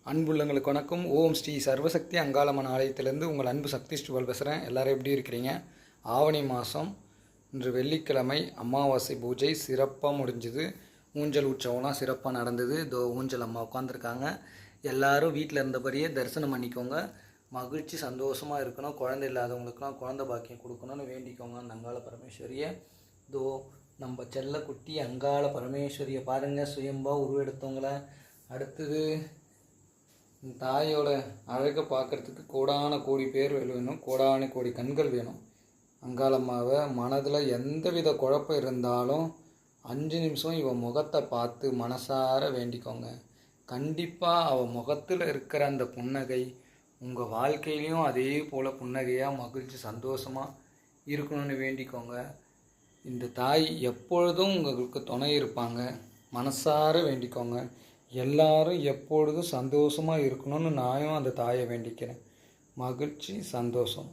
அன்புள்ளங்களுக்கு வணக்கம். ஓம் ஸ்ரீ சர்வசக்தி அங்காளம்மன் ஆலயத்திலேருந்து உங்கள் அன்பு சக்தி ஸ்டுவல் பேசுகிறேன். எல்லோரும் எப்படி இருக்கிறீங்க? ஆவணி மாதம் இன்று வெள்ளிக்கிழமை அமாவாசை பூஜை சிறப்பாக முடிஞ்சுது. ஊஞ்சல் உற்சவம்லாம் சிறப்பாக நடந்தது. ஊஞ்சல் அம்மா உட்காந்துருக்காங்க. எல்லோரும் வீட்டில் இருந்தபடியே தரிசனம் பண்ணிக்கோங்க. மகிழ்ச்சி சந்தோஷமாக இருக்கணும். குழந்தை இல்லாதவங்களுக்குலாம் குழந்தை பாக்கியம் கொடுக்கணும்னு வேண்டிக்கோங்க. அந்த அங்காள பரமேஸ்வரியை நம்ம செல்லக்குட்டி அங்காள பரமேஸ்வரியை பாருங்கள், சுயம்பாக உருவெடுத்தவங்கள. அடுத்தது தாயோட அழகை பார்க்குறதுக்கு கோடான கோடி பேர் வேணும், கோடான கோடி கண்கள் வேணும். அங்காளம்மாவை மனதில் எந்தவித குழப்பம் இருந்தாலும் 5 நிமிஷம் இவன் முகத்தை பார்த்து மனசார வேண்டிக்கோங்க. கண்டிப்பாக அவள் முகத்தில் இருக்கிற அந்த புன்னகை உங்கள் வாழ்க்கையிலையும் அதே போல் புன்னகையாக மகிழ்ச்சி சந்தோஷமாக இருக்கணும்னு வேண்டிக்கோங்க. இந்த தாய் எப்பொழுதும் உங்களுக்கு துணை இருப்பாங்க. மனசார வேண்டிக்கோங்க. எல்லாரும் எப்பொழுதும் சந்தோஷமாக இருக்கணும்னு நானும் அந்த தாயை வேண்டிக்கிறேன். மகிழ்ச்சி, சந்தோஷம்.